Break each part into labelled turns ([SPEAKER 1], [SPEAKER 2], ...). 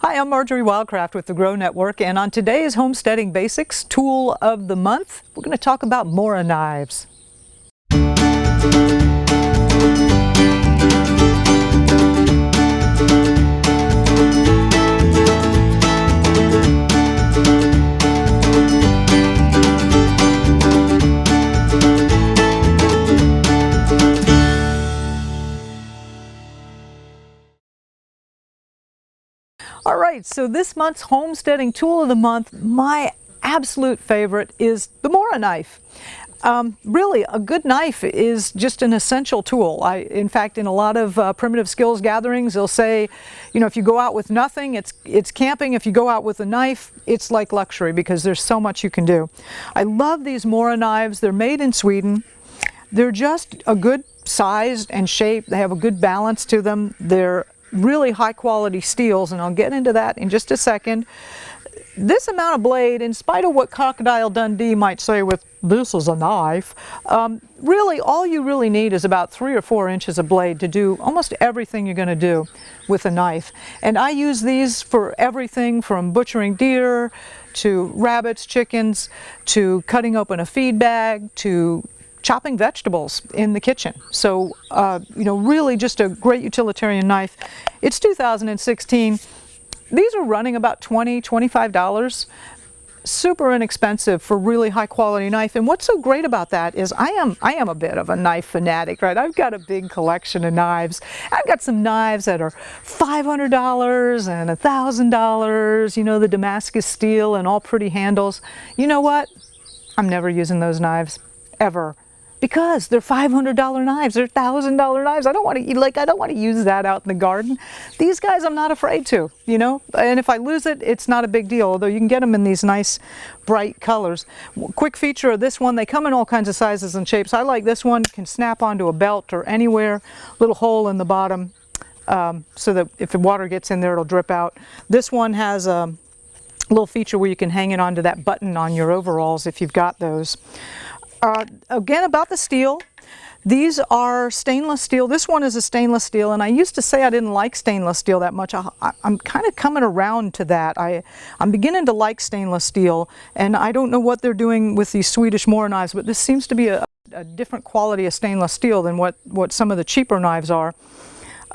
[SPEAKER 1] Hi, I'm Marjory Wildcraft with the Grow Network, and on today's Homesteading Basics Tool of the Month, we're going to talk about Moraknives. All right, so this month's Homesteading Tool of the Month, my absolute favorite is the Morakniv. Really, a good knife is just an essential tool. In fact, in a lot of primitive skills gatherings, they'll say, you know, if you go out with nothing, it's camping. If you go out with a knife, it's like luxury because there's so much you can do. I love these Moraknives. They're made in Sweden. They're just a good size and shape. They have a good balance to them. They're really high quality steels, and I'll get into that in just a second. This amount of blade, in spite of what Crocodile Dundee might say with this is a knife, really all you really need is about 3 or 4 inches of blade to do almost everything you're going to do with a knife. And I use these for everything from butchering deer to rabbits, chickens, to cutting open a feed bag, to chopping vegetables in the kitchen. So, you know, really just a great utilitarian knife. It's 2016. These are running about $20, $25. Super inexpensive for really high quality knife. And what's so great about that is I am a bit of a knife fanatic, right? I've got a big collection of knives. I've got some knives that are $500 and $1,000, you know, the Damascus steel and all pretty handles. You know what? I'm never using those knives, ever. Because they're $500 knives, they're $1,000 knives. I don't want to use that out in the garden. These guys I'm not afraid to, you know. And if I lose it, it's not a big deal. Although you can get them in these nice, bright colors. Quick feature of this one: they come in all kinds of sizes and shapes. I like this one. Can snap onto a belt or anywhere. Little hole in the bottom, so that if the water gets in there, it'll drip out. This one has a little feature where you can hang it onto that button on your overalls if you've got those. Again, about the steel, these are stainless steel. This one is a stainless steel, and I used to say I didn't like stainless steel that much. I'm kind of coming around to that. I'm beginning to like stainless steel, and I don't know what they're doing with these Swedish Moraknives, but this seems to be a different quality of stainless steel than what some of the cheaper knives are.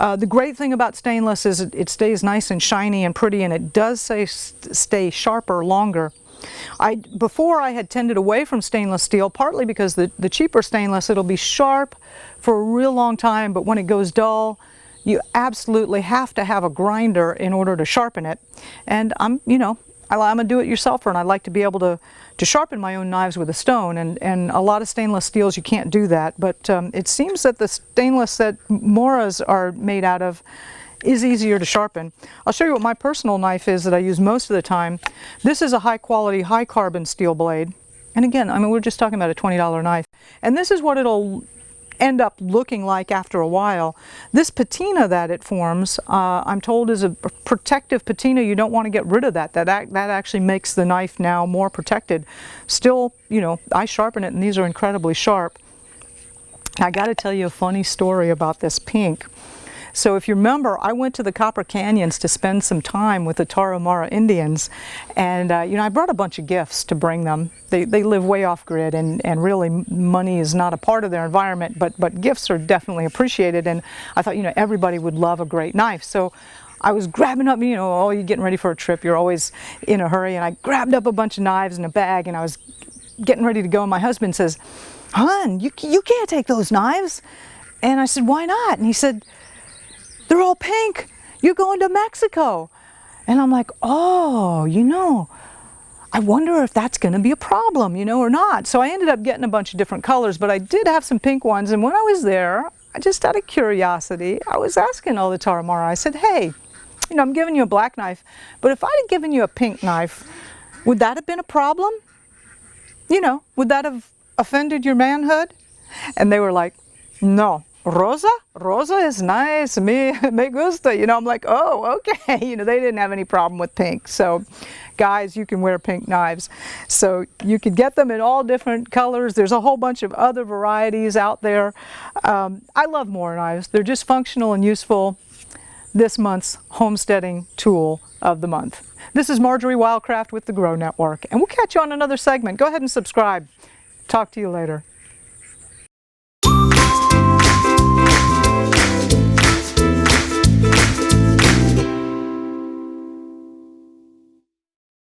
[SPEAKER 1] The great thing about stainless is it stays nice and shiny and pretty, and it does stay sharper longer. Before I had tended away from stainless steel, partly because the cheaper stainless, it'll be sharp for a real long time, but when it goes dull, you absolutely have to have a grinder in order to sharpen it. And I'm a do-it-yourselfer, and I like to be able to sharpen my own knives with a stone, and a lot of stainless steels you can't do that. But it seems that the stainless that Moras are made out of is easier to sharpen. I'll show you what my personal knife is that I use most of the time. This is a high quality, high carbon steel blade. And again, I mean, we're just talking about a $20 knife. And this is what it'll end up looking like after a while. This patina that it forms, I'm told, is a protective patina. You don't want to get rid of that. That actually makes the knife now more protected. Still, you know, I sharpen it, and these are incredibly sharp. I got to tell you a funny story about this pink. So if you remember, I went to the Copper Canyons to spend some time with the Tarahumara Indians, and you know, I brought a bunch of gifts to bring them. They live way off grid, and really money is not a part of their environment, but gifts are definitely appreciated, and I thought, you know, everybody would love a great knife. So I was grabbing up, you know, oh, you're getting ready for a trip, you're always in a hurry, and I grabbed up a bunch of knives in a bag, and I was getting ready to go, and my husband says, "Hon, you can't take those knives." And I said, "Why not?" And he said, "They're all pink. You're going to Mexico." And I'm like, oh, you know, I wonder if that's going to be a problem, you know, or not. So I ended up getting a bunch of different colors, but I did have some pink ones. And when I was there, I just out of curiosity, I was asking all the Tarahumara, I said, "Hey, you know, I'm giving you a black knife, but if I'd have given you a pink knife, would that have been a problem? You know, would that have offended your manhood?" And they were like, "No. Rosa is nice, me gusta." You know, I'm like, oh, okay. You know, they didn't have any problem with pink. So guys, you can wear pink knives. So you can get them in all different colors. There's a whole bunch of other varieties out there. I love Moraknives. They're just functional and useful. this month's homesteading tool of the month. This is Marjory Wildcraft with the Grow Network, and we'll catch you on another segment. Go ahead and subscribe. Talk to you later.